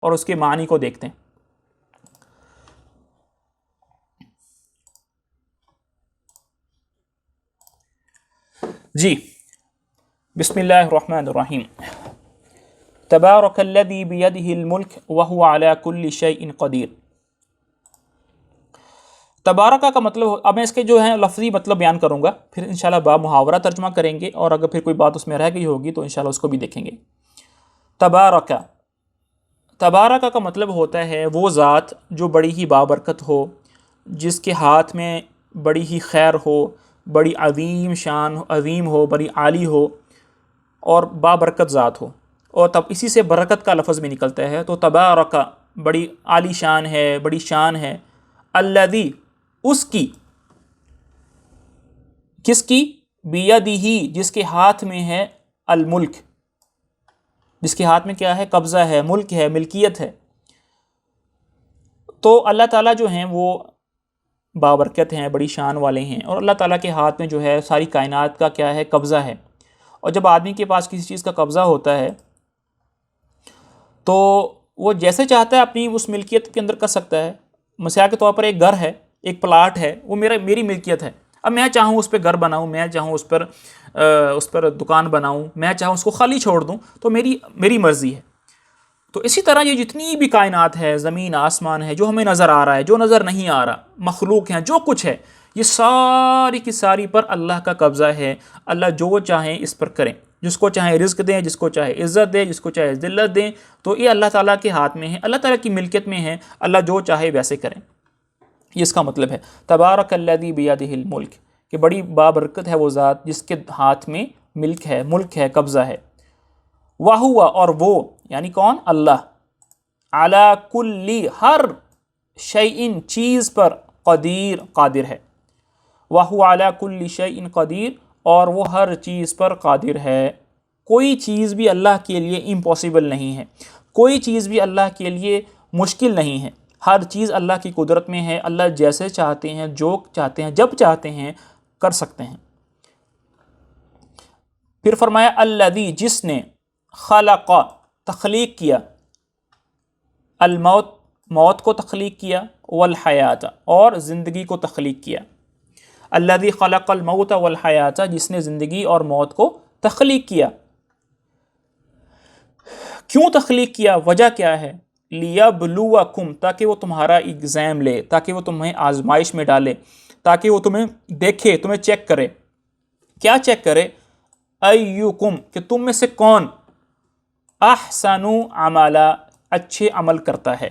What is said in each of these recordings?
اور اس کے معنی کو دیکھتے ہیں۔ جی، بسم اللہ الرحمن الرحیم۔ تبارک الذی بیدہ الملک وہو علی کل شیء قدیر۔ تبارکہ کا مطلب، اب میں اس کے جو ہے لفظی مطلب بیان کروں گا، پھر انشاءاللہ با محاورہ ترجمہ کریں گے، اور اگر پھر کوئی بات اس میں رہ گئی ہوگی تو انشاءاللہ اس کو بھی دیکھیں گے۔ تبارکہ، تبارکہ کا مطلب ہوتا ہے وہ ذات جو بڑی ہی بابرکت ہو، جس کے ہاتھ میں بڑی ہی خیر ہو، بڑی عظیم شان عظیم ہو، بڑی عالی ہو اور بابرکت ذات ہو، اور تب اسی سے برکت کا لفظ بھی نکلتا ہے، تو تبارکہ بڑی عالی شان ہے، بڑی شان ہے۔ الذی، اس کی، کس کی؟ بیدہ، جس کے ہاتھ میں ہے، الملک، جس کے ہاتھ میں کیا ہے؟ قبضہ ہے، ملک ہے، ملکیت ہے۔ تو اللہ تعالیٰ جو ہیں وہ بابرکت ہیں، بڑی شان والے ہیں، اور اللہ تعالیٰ کے ہاتھ میں جو ہے ساری کائنات کا کیا ہے؟ قبضہ ہے۔ اور جب آدمی کے پاس کسی چیز کا قبضہ ہوتا ہے تو وہ جیسے چاہتا ہے اپنی اس ملکیت کے اندر کر سکتا ہے۔ مثال کے طور پر ایک گھر ہے، ایک پلاٹ ہے، وہ میری ملکیت ہے، اب میں چاہوں اس پہ گھر بناؤں، میں چاہوں اس پر دکان بناؤں، میں چاہوں اس کو خالی چھوڑ دوں، تو میری مرضی ہے۔ تو اسی طرح یہ جتنی بھی کائنات ہے، زمین آسمان ہے، جو ہمیں نظر آ رہا ہے، جو نظر نہیں آ رہا، مخلوق ہیں، جو کچھ ہے، یہ ساری کی ساری پر اللہ کا قبضہ ہے۔ اللہ جو چاہیں اس پر کریں، جس کو چاہیں رزق دیں، جس کو چاہے عزت دیں، جس کو چاہے ذلت دیں، تو یہ اللہ تعالیٰ کے ہاتھ میں ہے، اللہ تعالیٰ کی ملکیت میں ہے، اللہ جو چاہے ویسے کریں۔ یہ اس کا مطلب ہے تبارک الذی بیدہ الملک، کہ بڑی بابرکت ہے وہ ذات جس کے ہاتھ میں ملک ہے، قبضہ ہے۔ وَهُوَ، اور وہ یعنی کون؟ اللہ، علی کل، ہر شیء، چیز پر، قادر ہے۔ وَهُوَ علی کل شیء قدیر، اور وہ ہر چیز پر قادر ہے۔ کوئی چیز بھی اللہ کے لیے امپاسبل نہیں ہے، کوئی چیز بھی اللہ کے لیے مشکل نہیں ہے، ہر چیز اللہ کی قدرت میں ہے۔ اللہ جیسے چاہتے ہیں، جو چاہتے ہیں، جب چاہتے ہیں کر سکتے ہیں۔ پھر فرمایا الذی، جس نے، خلق، تخلیق کیا، الموت، موت کو تخلیق کیا، والحیات، اور زندگی کو تخلیق کیا۔ الذی خلق الموت والحیات، جس نے زندگی اور موت کو تخلیق کیا۔ کیوں تخلیق کیا؟ وجہ کیا ہے؟ لیبلوکم، تاکہ وہ تمہارا ایگزام لے، تاکہ وہ تمہیں آزمائش میں ڈالے، تاکہ وہ تمہیں دیکھے، تمہیں چیک کرے۔ کیا چیک کرے؟ ایکم، کہ تم میں سے کون، احسن عملا، اچھے عمل کرتا ہے۔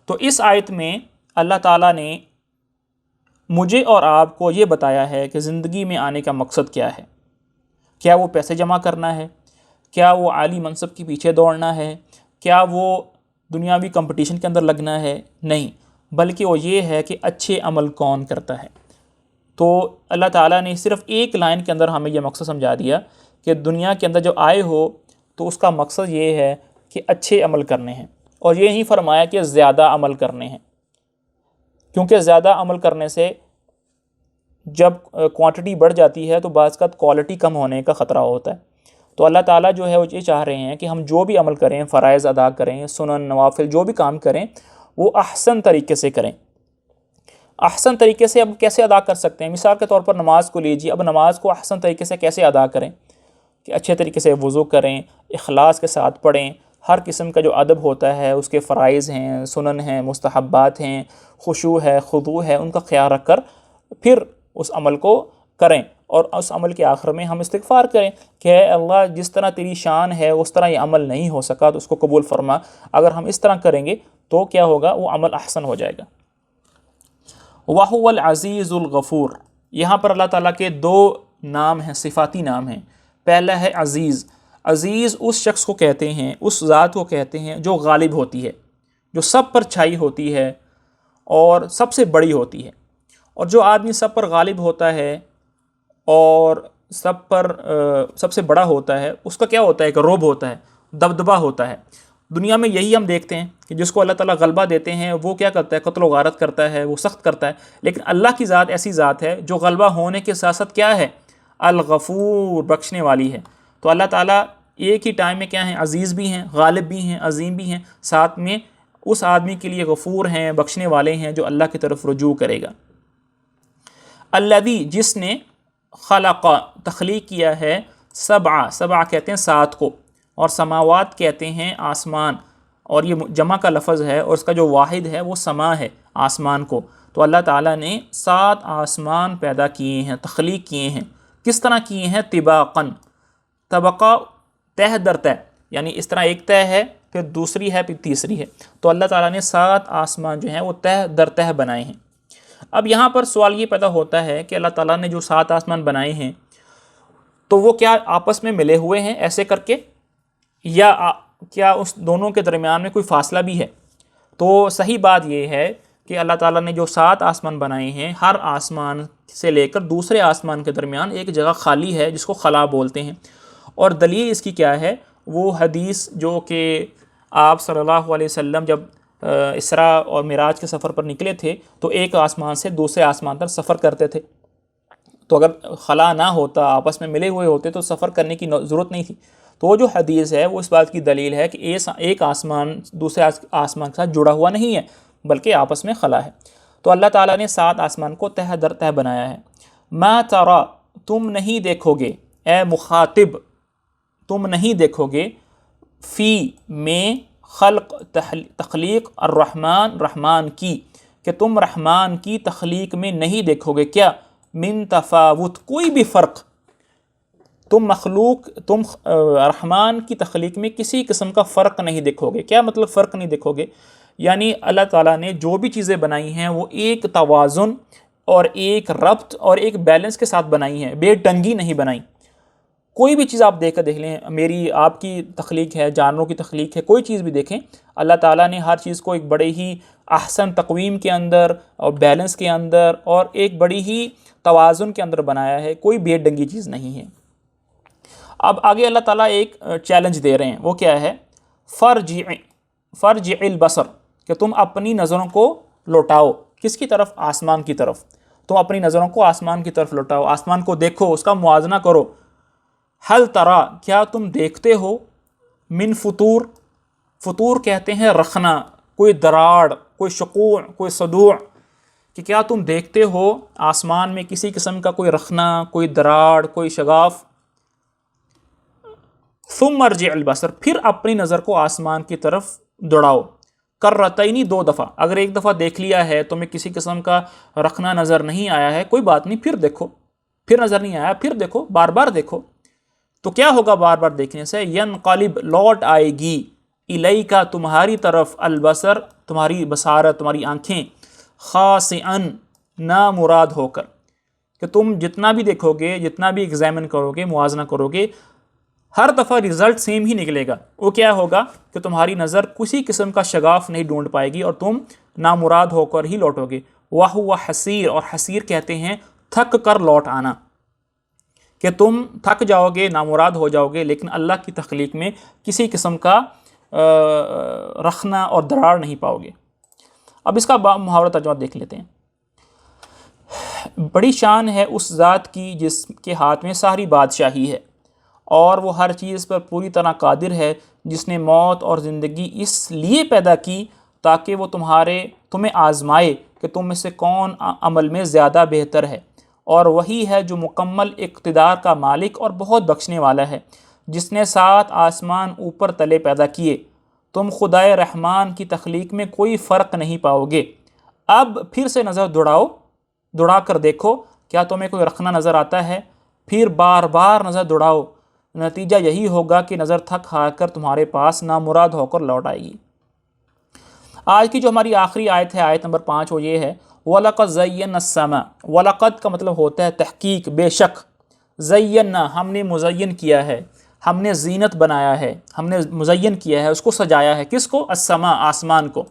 تو اس آیت میں اللہ تعالیٰ نے مجھے اور آپ کو یہ بتایا ہے کہ زندگی میں آنے کا مقصد کیا ہے۔ کیا وہ پیسے جمع کرنا ہے؟ کیا وہ عالی منصب کے پیچھے دوڑنا ہے؟ کیا وہ دنیاوی کمپٹیشن کے اندر لگنا ہے؟ نہیں، بلکہ وہ یہ ہے کہ اچھے عمل کون کرتا ہے۔ تو اللہ تعالیٰ نے صرف ایک لائن کے اندر ہمیں یہ مقصد سمجھا دیا کہ دنیا کے اندر جو آئے ہو تو اس کا مقصد یہ ہے کہ اچھے عمل کرنے ہیں، اور یہ نہیں فرمایا کہ زیادہ عمل کرنے ہیں، کیونکہ زیادہ عمل کرنے سے جب کوانٹٹی بڑھ جاتی ہے تو بعض کا کوالٹی کم ہونے کا خطرہ ہوتا ہے۔ تو اللہ تعالیٰ جو ہے وہ یہ چاہ رہے ہیں کہ ہم جو بھی عمل کریں، فرائض ادا کریں، سنن نوافل جو بھی کام کریں، وہ احسن طریقے سے کریں۔ احسن طریقے سے اب کیسے ادا کر سکتے ہیں؟ مثال کے طور پر نماز کو لیجیے، اب نماز کو احسن طریقے سے کیسے ادا کریں؟ کہ اچھے طریقے سے وضو کریں، اخلاص کے ساتھ پڑھیں، ہر قسم کا جو ادب ہوتا ہے، اس کے فرائض ہیں، سنن ہیں، مستحبات ہیں، خشوع ہے، خضوع ہے، ان کا خیال رکھ کر پھر اس عمل کو کریں، اور اس عمل کے آخر میں ہم استغفار کریں کہ اے اللہ، جس طرح تیری شان ہے اس طرح یہ عمل نہیں ہو سکا تو اس کو قبول فرما۔ اگر ہم اس طرح کریں گے تو کیا ہوگا؟ وہ عمل احسن ہو جائے گا۔ وَهُوَ الْعَزِيزُ الْغَفُورُ، یہاں پر اللہ تعالیٰ کے دو نام ہیں، صفاتی نام ہیں۔ پہلا ہے عزیز۔ عزیز اس شخص کو کہتے ہیں، اس ذات کو کہتے ہیں جو غالب ہوتی ہے، جو سب پر چھائی ہوتی ہے اور سب سے بڑی ہوتی ہے۔ اور جو آدمی سب پر غالب ہوتا ہے اور سب سے بڑا ہوتا ہے، اس کا کیا ہوتا ہے؟ ایک رعب ہوتا ہے، دبدبہ ہوتا ہے۔ دنیا میں یہی ہم دیکھتے ہیں کہ جس کو اللہ تعالیٰ غلبہ دیتے ہیں وہ کیا کرتا ہے؟ قتل و غارت کرتا ہے، وہ سخت کرتا ہے۔ لیکن اللہ کی ذات ایسی ذات ہے جو غلبہ ہونے کے ساتھ ساتھ کیا ہے؟ الغفور، بخشنے والی ہے۔ تو اللہ تعالیٰ ایک ہی ٹائم میں کیا ہیں؟ عزیز بھی ہیں، غالب بھی ہیں، عظیم بھی ہیں، ساتھ میں اس آدمی کے لیے غفور ہیں، بخشنے والے ہیں جو اللہ کی طرف رجوع کرے گا۔ الذی، جس نے خلق، تخلیق کیا ہے، سبع کہتے ہیں 7 کو، اور سماوات کہتے ہیں آسمان، اور یہ جمع کا لفظ ہے اور اس کا جو واحد ہے وہ سما ہے، آسمان کو۔ تو اللہ تعالیٰ نے 7 آسمان پیدا کیے ہیں، تخلیق کیے ہیں۔ کس طرح کیے ہیں؟ طباقاً، طبقہ تہ در تہ، یعنی اس طرح ایک تہ ہے، پھر دوسری ہے، پھر تیسری ہے۔ تو اللہ تعالیٰ نے 7 آسمان جو ہیں وہ تہ در تہ بنائے ہیں۔ اب یہاں پر سوال یہ پیدا ہوتا ہے کہ اللہ تعالیٰ نے جو 7 آسمان بنائے ہیں تو وہ کیا آپس میں ملے ہوئے ہیں ایسے کر کے، یا کیا اس دونوں کے درمیان میں کوئی فاصلہ بھی ہے؟ تو صحیح بات یہ ہے کہ اللہ تعالیٰ نے جو 7 آسمان بنائے ہیں، ہر آسمان سے لے کر دوسرے آسمان کے درمیان ایک جگہ خالی ہے جس کو خلا بولتے ہیں۔ اور دلیل اس کی کیا ہے؟ وہ حدیث جو کہ آپ صلی اللہ علیہ وسلم جب اسراء اور معراج کے سفر پر نکلے تھے تو ایک آسمان سے دوسرے آسمان تک سفر کرتے تھے، تو اگر خلا نہ ہوتا، آپس میں ملے ہوئے ہوتے تو سفر کرنے کی ضرورت نہیں تھی۔ تو وہ جو حدیث ہے وہ اس بات کی دلیل ہے کہ ایک آسمان دوسرے آسمان کے ساتھ جڑا ہوا نہیں ہے بلکہ آپس میں خلا ہے۔ تو اللہ تعالیٰ نے 7 آسمان کو تہ در تہ بنایا ہے۔ ما ترى، تم نہیں دیکھو گے، اے مخاطب تم نہیں دیکھو گے، فی میں خلق تخلیق الرحمن، رحمان کی، کہ تم رحمان کی تخلیق میں نہیں دیکھو گے کیا؟ من تفاوت، کوئی بھی فرق۔ تم رحمان کی تخلیق میں کسی قسم کا فرق نہیں دیکھو گے۔ کیا مطلب فرق نہیں دیکھو گے؟ یعنی اللہ تعالیٰ نے جو بھی چیزیں بنائی ہیں وہ ایک توازن اور ایک ربط اور ایک بیلنس کے ساتھ بنائی ہیں، بے ڈنگی نہیں بنائی۔ کوئی بھی چیز آپ دیکھ لیں، میری آپ کی تخلیق ہے، جانوروں کی تخلیق ہے، کوئی چیز بھی دیکھیں، اللہ تعالیٰ نے ہر چیز کو ایک بڑے ہی احسن تقویم کے اندر اور بیلنس کے اندر اور ایک بڑی ہی توازن کے اندر بنایا ہے، کوئی بے ڈنگی چیز نہیں ہے۔ اب آگے اللہ تعالیٰ ایک چیلنج دے رہے ہیں، وہ کیا ہے؟ فرجع البصر، کہ تم اپنی نظروں کو لوٹاؤ، کس کی طرف؟ آسمان کی طرف۔ تم اپنی نظروں کو آسمان کی طرف لوٹاؤ، آسمان کو دیکھو، اس کا موازنہ کرو۔ حل ترا، کیا تم دیکھتے ہو؟ من فطور، فطور کہتے ہیں رخنا، کوئی دراڑ، کوئی شقوع، کوئی صدوع، کہ کیا تم دیکھتے ہو آسمان میں کسی قسم کا کوئی رخنا، کوئی دراڑ، کوئی شگاف؟ ثم ارجع البصر، پھر اپنی نظر کو آسمان کی طرف دوڑاؤ، کرتینی، 2 دفعہ۔ اگر ایک دفعہ دیکھ لیا ہے تو میں کسی قسم کا رخنا نظر نہیں آیا ہے، کوئی بات نہیں، پھر دیکھو، پھر نظر نہیں آیا، پھر دیکھو، بار بار دیکھو۔ تو کیا ہوگا بار بار دیکھنے سے؟ ینقلب، لوٹ آئے گی، الیکا، تمہاری طرف، البصر، تمہاری بصارت، تمہاری آنکھیں، خاسئا، نامراد ہو کر، کہ تم جتنا بھی دیکھو گے، جتنا بھی ایگزامن کرو گے، موازنہ کرو گے، ہر دفعہ رزلٹ سیم ہی نکلے گا۔ وہ کیا ہوگا کہ تمہاری نظر کسی قسم کا شگاف نہیں ڈھونڈ پائے گی اور تم نامراد ہو کر ہی لوٹو گے۔ وَهُوَ حسیر، اور حسیر کہتے ہیں تھک کر لوٹ آنا، کہ تم تھک جاؤ گے، نامراد ہو جاؤ گے، لیکن اللہ کی تخلیق میں کسی قسم کا رخنا اور دراڑ نہیں پاؤ گے۔ اب اس کا محاورہ ترجمہ دیکھ لیتے ہیں۔ بڑی شان ہے اس ذات کی جس کے ہاتھ میں ساری بادشاہی ہے، اور وہ ہر چیز پر پوری طرح قادر ہے، جس نے موت اور زندگی اس لیے پیدا کی تاکہ وہ تمہیں آزمائے کہ تم میں سے کون عمل میں زیادہ بہتر ہے، اور وہی ہے جو مکمل اقتدار کا مالک اور بہت بخشنے والا ہے، جس نے 7 آسمان اوپر تلے پیدا کیے۔ تم خدائے رحمان کی تخلیق میں کوئی فرق نہیں پاؤ گے۔ اب پھر سے نظر دوڑا کر دیکھو، کیا تمہیں کوئی رخنا نظر آتا ہے؟ پھر بار بار نظر دوڑاؤ، نتیجہ یہی ہوگا کہ نظر تھک ہار کر تمہارے پاس نامراد ہو کر لوٹ آئے گی۔ آج کی جو ہماری آخری آیت ہے، آیت نمبر 5، وہ یہ ہے وَلَقَدْ زَيَّنَّا السَّمَاءَ، وَلَقَدْ کا مطلب ہوتا ہے تحقیق، بے شک، زَيَّنَّا، ہم نے مزین کیا ہے، ہم نے زینت بنایا ہے، ہم نے مزین کیا ہے، اس کو سجایا ہے۔ کس کو؟ السماء، آسمان کو۔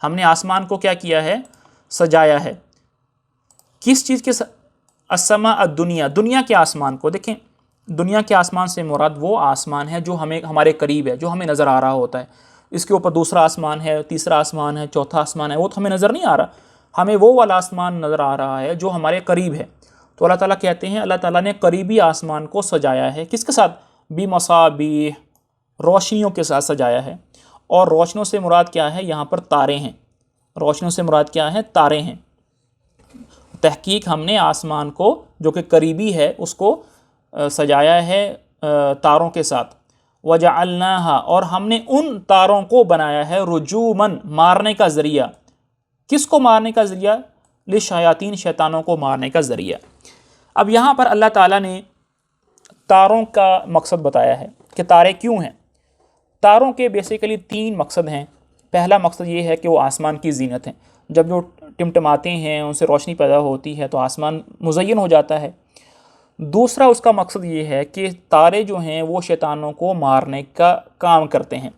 ہم نے آسمان کو کیا کیا ہے؟ سجایا ہے۔ کس چیز کے؟ السماء الدنیا، دنیا کے آسمان کو۔ دیکھیں، دنیا کے آسمان سے مراد وہ آسمان ہے جو ہمارے قریب ہے، جو ہمیں نظر آ رہا ہوتا ہے۔ اس کے اوپر دوسرا آسمان ہے، تیسرا آسمان ہے، چوتھا آسمان ہے، وہ تو ہمیں نظر نہیں آ رہا، ہمیں وہ والا آسمان نظر آ رہا ہے جو ہمارے قریب ہے۔ تو اللہ تعالیٰ کہتے ہیں اللہ تعالیٰ نے قریبی آسمان کو سجایا ہے، کس کے ساتھ؟ بمصابیح، روشنیوں کے ساتھ سجایا ہے۔ اور روشنیوں سے مراد کیا ہے؟ یہاں پر تارے ہیں۔ روشنیوں سے مراد کیا ہے؟ تارے ہیں۔ تحقیق ہم نے آسمان کو جو کہ قریبی ہے اس کو سجایا ہے تاروں کے ساتھ۔ وَجَعَلْنَاهَا، اور ہم نے ان تاروں کو بنایا ہے رجوماً، مارنے کا ذریعہ۔ کس کو مارنے کا ذریعہ؟ للشیاطین، شیطانوں کو مارنے کا ذریعہ۔ اب یہاں پر اللہ تعالیٰ نے تاروں کا مقصد بتایا ہے کہ تارے کیوں ہیں۔ تاروں کے بیسیکلی 3 مقصد ہیں۔ پہلا مقصد یہ ہے کہ وہ آسمان کی زینت ہیں۔ جب جو ٹمٹماتے ہیں، ان سے روشنی پیدا ہوتی ہے تو آسمان مزین ہو جاتا ہے۔ دوسرا اس کا مقصد یہ ہے کہ تارے جو ہیں وہ شیطانوں کو مارنے کا کام کرتے ہیں،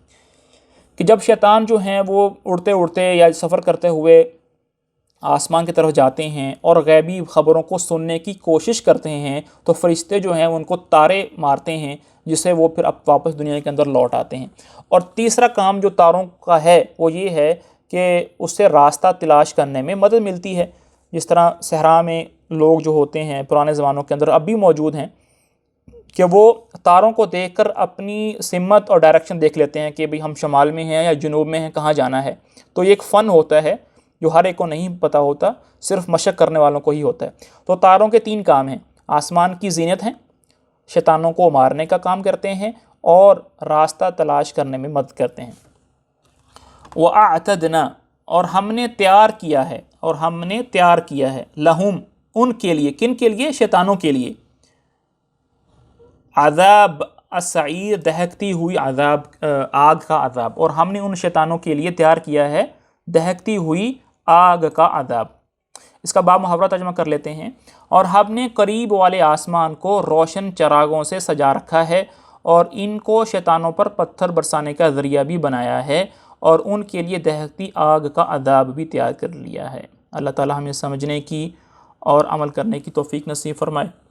کہ جب شیطان جو ہیں وہ اڑتے اڑتے یا سفر کرتے ہوئے آسمان کی طرف جاتے ہیں اور غیبی خبروں کو سننے کی کوشش کرتے ہیں تو فرشتے جو ہیں ان کو تارے مارتے ہیں، جس سے وہ پھر اب واپس دنیا کے اندر لوٹ آتے ہیں۔ اور تیسرا کام جو تاروں کا ہے وہ یہ ہے کہ اس سے راستہ تلاش کرنے میں مدد ملتی ہے۔ جس طرح صحرا میں لوگ جو ہوتے ہیں پرانے زمانوں کے اندر اب بھی موجود ہیں کہ وہ تاروں کو دیکھ کر اپنی سمت اور ڈائریکشن دیکھ لیتے ہیں کہ بھئی ہم شمال میں ہیں یا جنوب میں ہیں، کہاں جانا ہے۔ تو یہ ایک فن ہوتا ہے جو ہر ایک کو نہیں پتہ ہوتا، صرف مشق کرنے والوں کو ہی ہوتا ہے۔ تو تاروں کے 3 کام ہیں، آسمان کی زینت ہیں، شیطانوں کو مارنے کا کام کرتے ہیں، اور راستہ تلاش کرنے میں مدد کرتے ہیں۔ وَأَعْتَدْنَا، اور ہم نے تیار کیا ہے، اور ہم نے تیار کیا ہے لہم، ان کے لیے، کن کے لیے؟ شیطانوں کے لیے، عذاب السعیر، دہکتی ہوئی عذاب، آگ کا عذاب، اور ہم نے ان شیطانوں کے لیے تیار کیا ہے دہکتی ہوئی آگ کا عذاب۔ اس کا باب محاورہ ترجمہ کر لیتے ہیں۔ اور ہم نے قریب والے آسمان کو روشن چراغوں سے سجا رکھا ہے، اور ان کو شیطانوں پر پتھر برسانے کا ذریعہ بھی بنایا ہے، اور ان کے لیے دہکتی آگ کا عذاب بھی تیار کر لیا ہے۔ اللہ تعالی ہمیں سمجھنے کی اور عمل کرنے کی توفیق نصیب فرمائے۔